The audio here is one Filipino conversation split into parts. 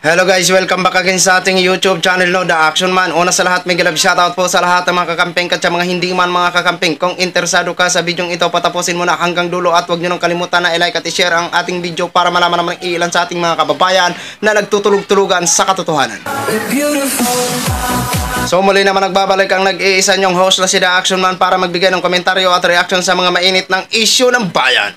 Hello guys, welcome back again sa ating YouTube channel, no, The Action Man. Una sa lahat, may galab shoutout po sa lahat ng mga kakamping at sa mga hindi man mga kakamping. Kung interesado ka sa video ito, patapusin mo na hanggang dulo at huwag nyo nang kalimutan na i-like at i-share ang ating video para malaman naman ilan sa ating mga kababayan na nagtutulog-tulugan sa katotohanan. So muli naman nagbabalik ang nag-iisa nyong host na si The Action Man para magbigay ng komentaryo at reaction sa mga mainit ng issue ng bayan.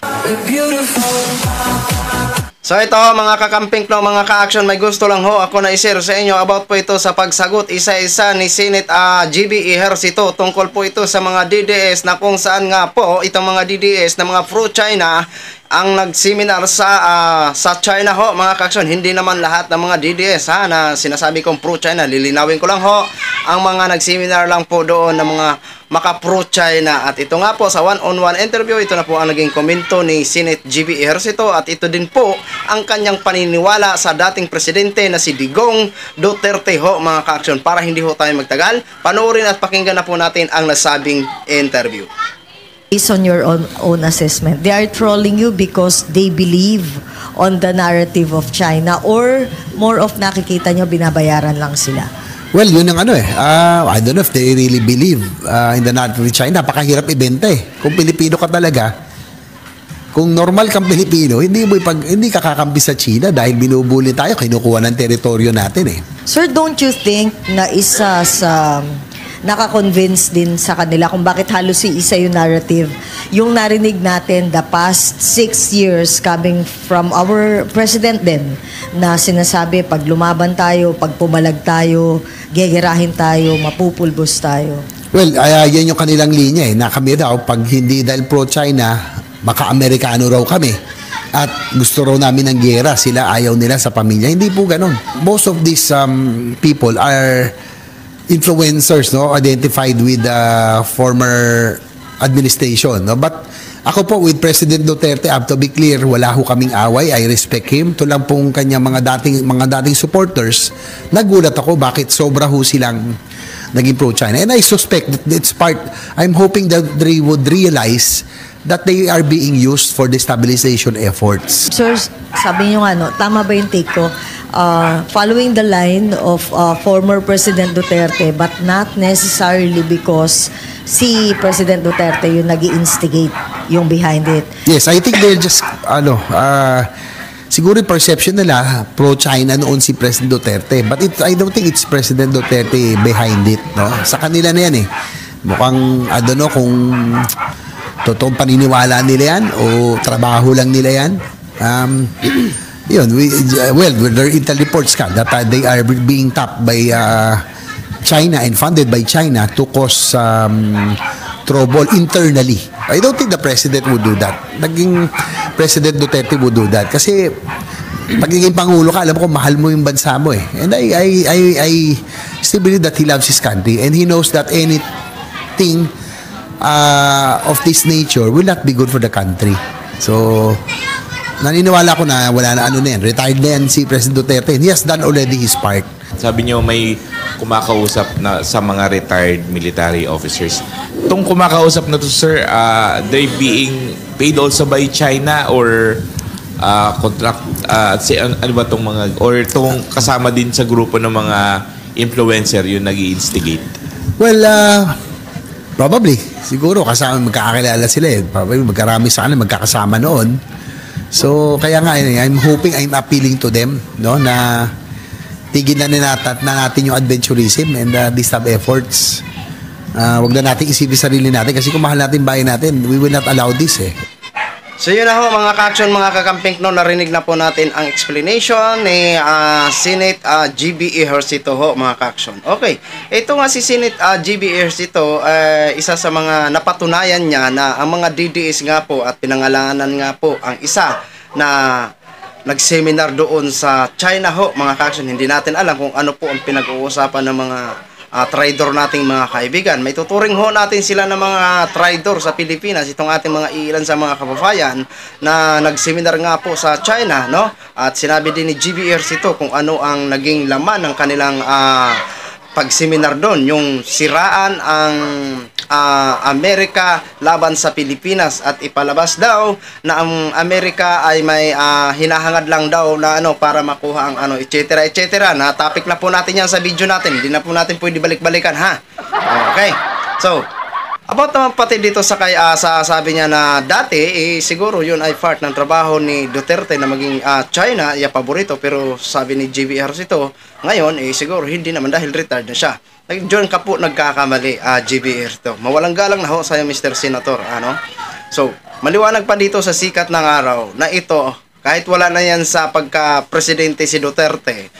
So ito mga kakamping, no, mga ka-action, may gusto lang ho ako na i-share sa inyo about po ito sa pagsagot isa-isa ni Senate GB Ejercito tungkol po ito sa mga DDS na kung saan nga po itong mga DDS na mga pro-China ang nag-seminar sa China ho mga ka-action. Hindi naman lahat ng mga DDS na sinasabi kong pro-China, lilinawin ko lang ho, ang mga nag-seminar lang po doon ng mga maka-pro-China. At ito nga po sa one-on-one interview, ito na po ang naging komento ni Senate GB Ejercito at ito din po ang kanyang paniniwala sa dating presidente na si Digong Duterte ho mga ka-action. Para hindi ho tayo magtagal, panoorin at pakinggan na po natin ang nasabing interview. Based on your own assessment, they are trolling you because they believe on the narrative of China, or more of nakikita nyo binabayaran lang sila? Well, yun ang I don't know if they really believe in the narrative of China. Napakahirap ibenta eh. Kung Pilipino ka talaga, kung normal kang Pilipino, hindi ka kakampi sa China dahil binubuli tayo, kinukuha ng teritoryo natin eh. Sir, don't you think na isa sa nakakonvince din sa kanila kung bakit halos isa yung narrative, yung narinig natin the past 6 years coming from our president din, na sinasabi pag lumaban tayo, pag pumalag tayo, gegerahin tayo, mapupulbos tayo? Well, yan yung kanilang linya eh, na kami daw, pag hindi dahil pro-China, maka-Amerikano raw kami. At gusto raw namin ng gera, sila ayaw nila sa pamilya. Hindi po ganun. Most of these people are influencers, no, identified with the former administration, no? But ako po with President Duterte, I have to be clear, wala ho kaming away. I respect him. Ito lang pong kanya mga dating supporters. Nagulat ako bakit sobra ho silang naging pro-China. And I suspect that it's I'm hoping that they would realize that they are being used for destabilization efforts. Sir, sabi nyo nga, no, tama ba yung take ko? Following the line of former President Duterte, but not necessarily because si President Duterte yung nag-i-instigate yung behind it. Yes, I think they're just, siguro yung perception nila, pro-China noon si President Duterte. But I don't think it's President Duterte behind it, no? Sa kanila na yan eh. Mukhang, I don't know kung totoong paniniwala nila yan o trabaho lang nila yan. Yun, there are intel reports that they are being tapped by China and funded by China to cause trouble internally. I don't think the president would do that. Naging President Duterte would do that. Kasi pagiging Pangulo ka, alam ko, mahal mo yung bansa mo eh. And I still believe that he loves his country and he knows that anything of this nature will not be good for the country. So, naniniwala ko na wala na yan. Retired na yan si President Duterte. He has done already his part. Sabi niyo may kumakausap na sa mga retired military officers. Itong kumakausap na to, sir, they being paid also by China or contract, ano ba tong mga, or itong kasama din sa grupo ng mga influencer yung nag-i-instigate? Well, probably. Siguro kasama, magkakakilala sila eh. Probably magkarami sa kanila, magkakasama noon. So, kaya nga, I'm hoping, I'm appealing to them, no, na tigil na natin yung adventurism and these type efforts. Wag na natin isipin sarili natin kasi kung mahal natin bayan natin, we will not allow this eh. So yun na ho mga ka-action, mga kakamping, no, narinig na po natin ang explanation ni Senate GB Ejercito ho mga ka-action. Okay, ito nga si Senate GB Ejercito, isa sa mga napatunayan niya na ang mga DDS nga po at pinangalanan nga po ang isa na nag-seminar doon sa China ho mga ka-action. Hindi natin alam kung ano po ang pinag-uusapan ng mga traidor nating mga kaibigan. May tuturing ho natin sila ng mga traidor sa Pilipinas, itong ating mga ilan sa mga kababayan na nag-seminar nga po sa China, no? At sinabi din ni GB Ejercito kung ano ang naging laman ng kanilang pagseminar doon, yung siraan ang Amerika laban sa Pilipinas at ipalabas daw na ang Amerika ay may hinahangad lang daw na para makuha ang etc. etc. Na topic na po natin yan sa video natin. Hindi na po natin pwede balik-balikan, ha. Okay. So, about naman pati dito sa sabi niya na dati siguro yun ay part ng trabaho ni Duterte na maging China, paborito, pero sabi ni JB Ejercito ngayon siguro hindi naman dahil retired na siya. Diyan ka po nagkakamali, JB Ejercito. Mawalang galang na ho sa'yo, Mr. Senator. So, maliwanag pa dito sa sikat ng araw na ito, kahit wala na yan sa pagka-presidente si Duterte,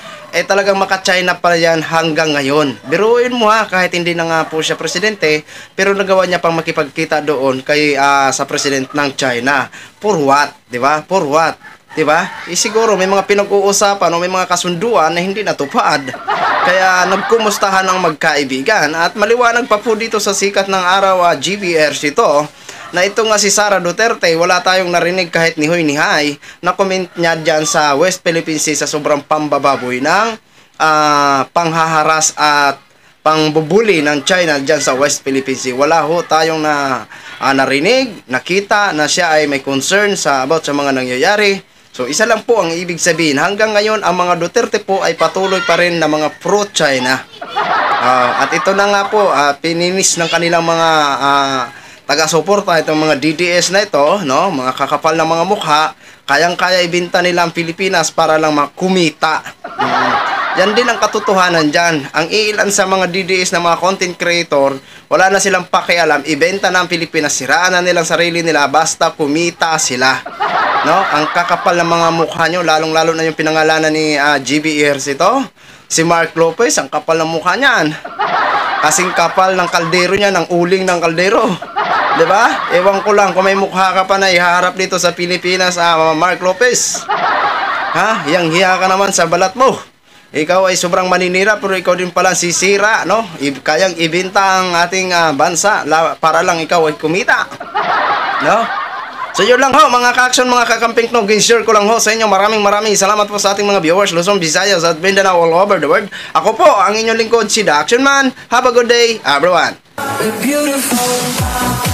talagang maka-China pa yan hanggang ngayon. Biruin mo kahit hindi na nga po siya presidente, pero nagawa niya pang makipagkita doon kay sa president ng China. For what? Diba? For what? Diba? Siguro may mga pinag-uusapan o may mga kasunduan na hindi natupad. Kaya nagkumustahan ang magkaibigan. At maliwanag pa po dito sa sikat ng araw, GBRs ito, na ito nga si Sara Duterte, wala tayong narinig kahit ni Hoy ni Hay na comment niya dyan sa West Philippine Sea sa sobrang pambababoy ng panghaharas at pangbubuli ng China dyan sa West Philippine Sea. Wala ho tayong narinig, nakita na siya ay may concern about sa mga nangyayari. So, isa lang po ang ibig sabihin. Hanggang ngayon, ang mga Duterte po ay patuloy pa rin na mga pro-China. At ito na nga po, pininis ng kanilang mga taga-suporta, itong mga DDS na ito, no? Mga kakapal na mga mukha, kayang-kaya ibenta nila ang Pilipinas para lang makumita. Yan din ang katotohanan dyan. Ang ilan sa mga DDS na mga content creator, wala na silang pakialam, ibenta na ang Pilipinas, siraan na nilang sarili nila, basta kumita sila. No? Ang kakapal ng mga mukha nyo, lalong-lalo na yung pinangalanan ni GB Ejercito. Si Mark Lopez, ang kapal ng mukha niyan. Kasing kapal ng kaldero niya, ng uling ng kaldero. Diba? Ewan ko lang, kung may mukha ka pa na ihaharap dito sa Pilipinas, Mark Lopez. Yang hiya ka naman sa balat mo. Ikaw ay sobrang maninira, pero ikaw din pala sisira, no? Kayang ibenta ang ating bansa para lang ikaw ay kumita. No? So yun lang ho, mga ka-action, mga kakamping no, share ko lang ho sa inyo. Maraming salamat po sa ating mga viewers, Luzon, Visayas at Mindanao all over the world. Ako po, ang inyong lingkod, si The Action Man. Have a good day, everyone. Beautiful.